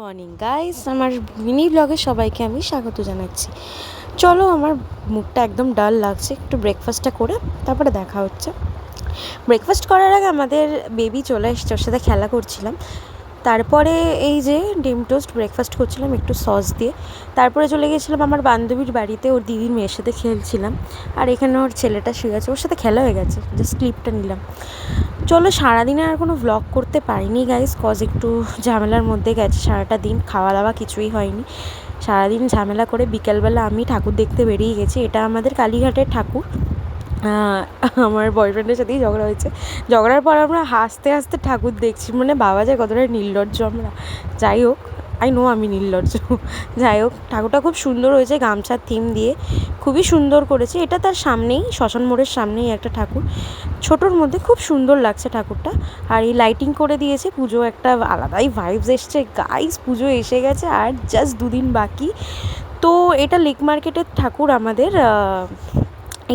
Morning guys, আমার mini ব্লগে সবাইকে আমি স্বাগত জানাচ্ছি। চলো, আমার মুখটা একদম ডাল লাগছে, একটু ব্রেকফাস্টটা করে তারপরে দেখা হচ্ছে। ব্রেকফাস্ট করার আগে আমাদের বেবি চলে এসছে, ওর সাথে খেলা করছিলাম। তারপরে এই যে ডিম টোস্ট ব্রেকফাস্ট করছিলাম একটু সস দিয়ে। তারপরে চলে গিয়েছিলাম আমার বান্ধবীর বাড়িতে, ওর দিদির মেয়ের সাথে খেলছিলাম। আর এখানে ওর ছেলেটা শুয়ে আছে, ওর সাথে খেলা হয়ে গেছে, জাস্ট ক্লিপটা নিলাম। চলো, সারাদিনে আর কোনো ভ্লগ করতে পারিনি গাইস, কজ একটু ঝামেলার মধ্যে গেছে সারাটা দিন, খাওয়া দাওয়া কিছুই হয়নি। সারাদিন ঝামেলা করে বিকেলবেলা আমি ঠাকুর দেখতে বেরিয়ে গেছি। এটা আমাদের কালীঘাটের ঠাকুর। আমার বয়ফ্রেন্ডের সাথেই ঝগড়া হয়েছে। ঝগড়ার পর আমরা হাসতে হাসতে ঠাকুর দেখছি, মানে বাবা যায় কতটা নির্লজ্জ আমরা। যাই হোক, আই নো আমি নির্লজ্জ। যাই হোক, ঠাকুরটা খুব সুন্দর হয়েছে, গামছার থিম দিয়ে খুবই সুন্দর করেছে। এটা তার সামনেই, শ্মশান মোড়ের সামনেই একটা ঠাকুর, ছোটোর মধ্যে খুব সুন্দর লাগছে ঠাকুরটা। আর এই লাইটিং করে দিয়েছে, পুজো একটা আলাদাই ভাইবস এসছে গাইস। পুজো এসে গেছে আর জাস্ট 2 দিন বাকি। তো এটা লেক মার্কেটের ঠাকুর আমাদের।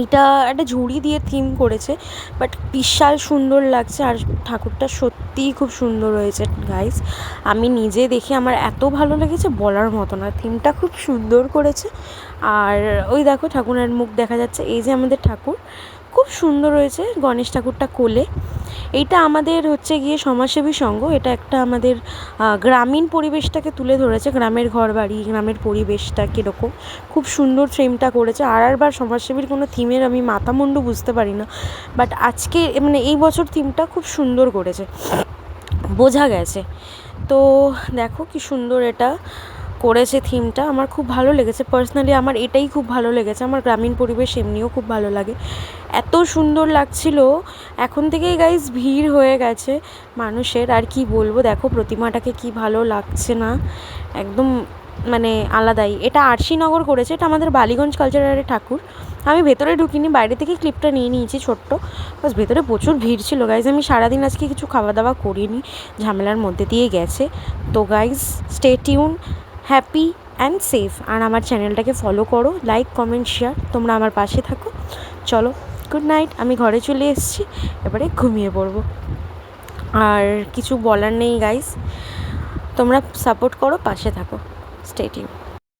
এইটা একটা ঝুড়ি দিয়ে থিম করেছে, বাট বিশাল সুন্দর লাগছে। আর ঠাকুরটা সত্যিই খুব সুন্দর হয়েছে গাইস। আমি নিজে দেখে আমার এত ভালো লেগেছে বলার মতো না, থিমটা খুব সুন্দর করেছে। আর ওই দেখো ঠাকুরের মুখ দেখা যাচ্ছে। এই যে আমাদের ঠাকুর খুব সুন্দর হয়েছে, গণেশ ঠাকুরটা কোলে। এইটা আমাদের হচ্ছে গিয়ে সমাজসেবী সংঘ। এটা একটা আমাদের গ্রামীণ পরিবেশটাকে তুলে ধরেছে, গ্রামের ঘরবাড়ি, গ্রামের পরিবেশটা কীরকম খুব সুন্দর থিমটা করেছে। আর সমাজসেবীর কোনো থিমের আমি মাথামুন্ডু বুঝতে পারি না, বাট আজকে মানে এই বছর থিমটা খুব সুন্দর করেছে, বোঝা গেছে। তো দেখো কি সুন্দর এটা করেছে থিমটা, আমার খুব ভালো লেগেছে। পার্সোনালি আমার এটাই খুব ভালো লেগেছে। আমার গ্রামীণ পরিবেশ এমনিও খুব ভালো লাগে, এত সুন্দর লাগছিল। এখন থেকেই গাইস ভিড় হয়ে গেছে মানুষের, আর কি বলবো। দেখো প্রতিমাটাকে কি ভালো লাগছে না, একদম মানে আলাদাই। এটা আরশিনগর করেছে, এটা আমাদের বালিগঞ্জ কালচারালের ঠাকুর। আমি ভেতরে ঢুকিনি, বাইরে থেকে ক্লিপটা নিয়ে নিয়েছি ছোট্ট। বাস ভেতরে প্রচুর ভিড় ছিল গাইজ। আমি সারাদিন আজকে কিছু খাওয়া দাওয়া করিনি, ঝামেলার মধ্যে দিয়ে গেছে। তো guys, stay tune, happy and safe. আর আমার চ্যানেলটাকে ফলো করো, লাইক কমেন্ট শেয়ার, তোমরা আমার পাশে থাকো। চলো, গুড নাইট। আমি ঘরে চলে এসেছি, এবারে ঘুমিয়ে পড়বো। আর কিছু বলার নেই গাইজ, তোমরা সাপোর্ট করো, পাশে থাকো। Stay tune.